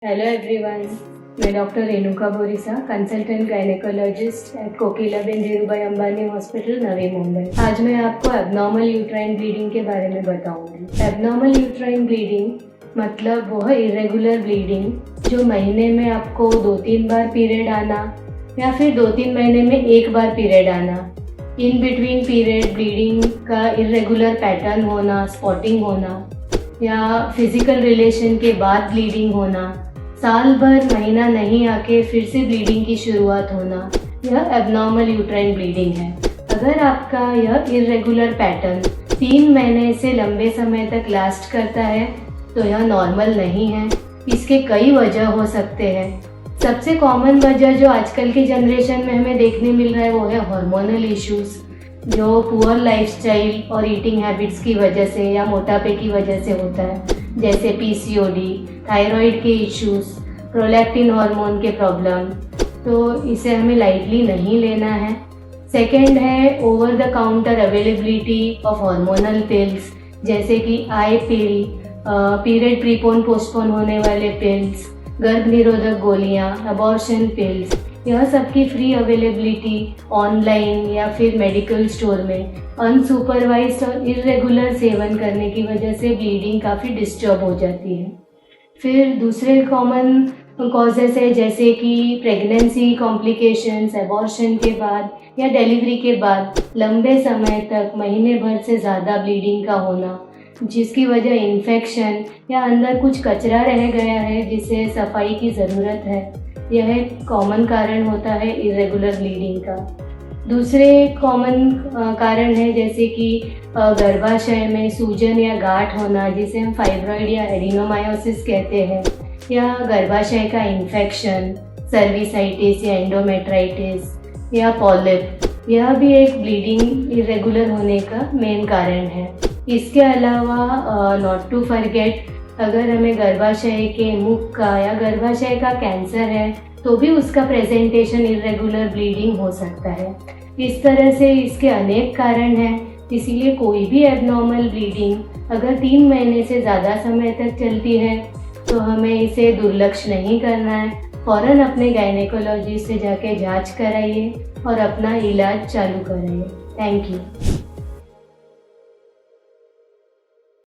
Hello everyone, मैं doctor Renuka Borisa, consultant gynaecologist at Kokilaben Dhirubhai Ambani hospital, Navi Mumbai. आज मैं आपको एबनॉर्मल यूट्राइन ब्लीडिंग के बारे में बताऊंगी। एबनॉर्मल यूट्राइन ब्लीडिंग मतलब वह इरेगुलर ब्लीडिंग जो महीने में आपको 2-3 बार पीरियड आना या फिर 2-3 महीने में एक बार पीरियड आना, इन बिटवीन पीरियड ब्लीडिंग का इरेगुलर पैटर्न होना, स्पॉटिंग होना या फिजिकल रिलेशन के बाद ब्लीडिंग होना, साल भर महीना नहीं आके फिर से ब्लीडिंग की शुरुआत होना, यह एबनॉर्मल यूट्राइन ब्लीडिंग है। अगर आपका यह इरेगुलर पैटर्न 3 महीने से लंबे समय तक लास्ट करता है तो यह नॉर्मल नहीं है। इसके कई वजह हो सकते हैं। सबसे कॉमन वजह जो आजकल की जनरेशन में हमें देखने मिल रहा है वो है हार्मोनल इश्यूज, जो पुअर लाइफस्टाइल और ईटिंग हैबिट्स की वजह से या मोटापे की वजह से होता है, जैसे पीसीओडी, थायराइड के इश्यूज, प्रोलैक्टिन हार्मोन के प्रॉब्लम। तो इसे हमें लाइटली नहीं लेना है। सेकंड है over the counter availability of hormonal pills, जैसे कि आई पिल, पीरियड प्रीपोन पोस्टपोन होने वाले पिल्स, गर्भ निरोधक गोलियां, अबॉर्शन पिल्स, यह सब की फ्री अवेलेबिलिटी ऑनलाइन या फिर मेडिकल स्टोर में अनसुपरवाइज्ड और इरेगुलर सेवन करने की वजह से ब्लीडिंग काफ़ी डिस्टर्ब हो जाती है। फिर दूसरे कॉमन कॉजेस है, जैसे कि प्रेगनेंसी कॉम्प्लिकेशंस, अबॉर्शन के बाद या डिलीवरी के बाद लंबे समय तक महीने भर से ज़्यादा ब्लीडिंग का होना, जिसकी वजह इन्फेक्शन या अंदर कुछ कचरा रह गया है जिसे सफाई की ज़रूरत है, यह कॉमन कारण होता है इरेगुलर ब्लीडिंग का। दूसरे कॉमन कारण है जैसे कि गर्भाशय में सूजन या गांठ होना, जिसे हम फाइब्रॉइड या एडिनोमायोसिस कहते हैं, या गर्भाशय का इन्फेक्शन, सर्विसाइटिस या एंडोमेट्राइटिस या पॉलिप, यह भी एक ब्लीडिंग इरेगुलर होने का मेन कारण है। इसके अलावा नॉट टू फॉरगेट, अगर हमें गर्भाशय के मुख का या गर्भाशय का कैंसर है तो भी उसका प्रेजेंटेशन इरेगुलर ब्लीडिंग हो सकता है। इस तरह से इसके अनेक कारण हैं, इसीलिए कोई भी एबनॉर्मल ब्लीडिंग अगर 3 महीने से ज़्यादा समय तक चलती है तो हमें इसे दुर्लक्ष्य नहीं करना है। फ़ौरन अपने गायनेकोलॉजिस्ट से जाके जांच कराइए और अपना इलाज चालू कराइए। Thank you.